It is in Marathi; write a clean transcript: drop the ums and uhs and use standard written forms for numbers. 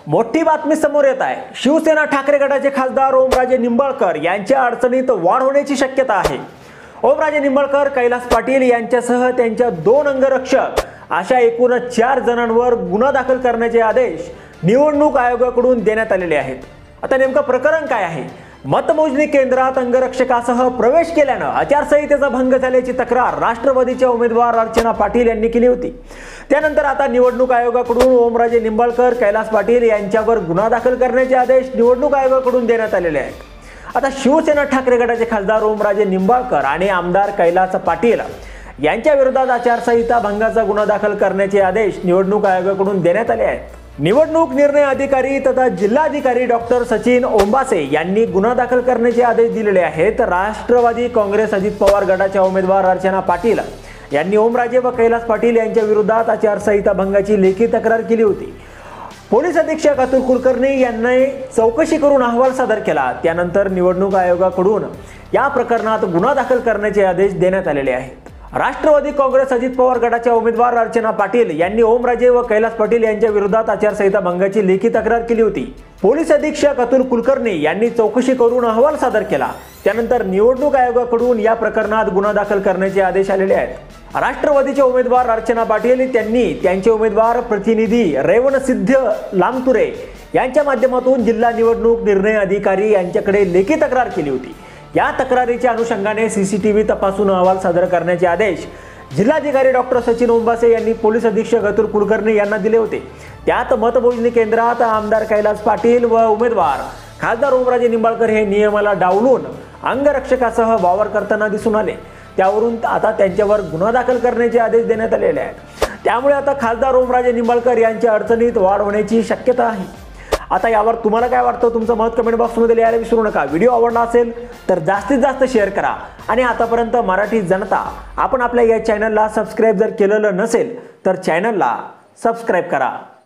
मोठी बातमी समोर येत आहे। शिवसेना ठाकरे गटाचे खासदार ओमराजे निंबाळकर यांच्या अडचणीत वाढ होण्याची शक्यता आहे। ओमराजे निंबाळकर, कैलास पाटील यांच्यासह त्यांच्या 2 अंगरक्षक अशा एकूण 4 जणांवर गुन्हा दाखल करण्याचे आदेश निवडणूक आयोगाकडून देण्यात आलेले आहेत। आता नेमकं प्रकरण काय आहे? मतमोजणी केंद्रात अंगरक्षकासह प्रवेश केल्याने आचारसंहितेचा भंग झाल्याची तक्रार राष्ट्रवादीच्या उमेदवार अर्चना पाटील यांनी केली होती। त्यानंतर आता निवडणूक आयोगाकडून ओमराजे निंबाळकर, कैलास पाटील यांच्यावर गुन्हा दाखल करण्याचे आदेश निवडणूक आयोगाकडून देण्यात आलेले आहेत। आता शिवसेना ठाकरे गटाचे खासदार ओमराजे निंबाळकर आणि आमदार कैलास पाटील यांच्या विरोधात आचारसंहिता भंगाचा गुन्हा दाखल करण्याचे आदेश निवडणूक आयोगाकडून देण्यात आले आहेत। निवडणूक निर्णय अधिकारी तथा जिल्हाधिकारी डॉक्टर सचिन ओंबासे यांनी गुन्हा दाखल करण्याचे आदेश दिलेले आहेत। राष्ट्रवादी काँग्रेस अजित पवार गटाच्या उमेदवार अर्चना पाटील यांनी ओमराजे व कैलास पाटील यांच्या विरोधात आचारसंहिता भंगाची लेखी तक्रार केली होती। पोलीस अधीक्षक अतुल कुलकर्णी यांनी चौकशी करून अहवाल सादर केला। त्यानंतर निवडणूक आयोगाकडून या प्रकरणात गुन्हा दाखल करण्याचे आदेश देण्यात आलेले आहेत। राष्ट्रवादी काँग्रेस अजित पवार गटाच्या उमेदवार अर्चना पाटील यांनी ओमराजे व कैलास पाटील यांच्या विरोधात आचारसंहिता भंगाची लेखी तक्रार केली होती। पोलीस अधीक्षक अतुल कुलकर्णी यांनी चौकशी करून अहवाल सादर केला। त्यानंतर निवडणूक आयोगाकडून या प्रकरणात गुन्हा दाखल करण्याचे आदेश आलेले आहेत। राष्ट्रवादीचे उमेदवार अर्चना पाटील त्यांनी त्यांचे उमेदवार प्रतिनिधी रेवणसिद्ध लामतुरे यांच्या माध्यमातून जिल्हा निवडणूक निर्णय अधिकारी यांच्याकडे लेखी तक्रार केली होती। या तक्रारीच्या अनुषंगाने सीसीटीव्ही तपासून अहवाल सादर करण्याचे आदेश जिल्हाधिकारी डॉक्टर सचिन ओंबासे यांनी पोलीस अधीक्षक अतुल कुलकर्णी यांना दिले होते। त्यात मतमोजणी केंद्रात आमदार कैलास पाटील व उमेदवार खासदार ओमराजे निंबाळकर हे नियमाला डावलून अंगरक्षकासह वावर करताना दिसून आले। त्यावरून आता त्यांच्यावर गुन्हा दाखल करण्याचे आदेश देण्यात आलेले आहेत। त्यामुळे आता खासदार ओमराजे निंबाळकर यांच्या अडचणीत वाढ होण्याची शक्यता आहे। आता यावर तुम्हाला काय वाटतं? तुमचं मत कमेंट बॉक्समध्ये लिहायला विसरू नका। व्हिडिओ आवडला असेल तर जास्तीत जास्त शेअर करा आणि आतापर्यंत मराठी जनता आपण आपल्या या चॅनलला सबस्क्राइब जर केलेलं नसेल तर चॅनलला सबस्क्राइब करा।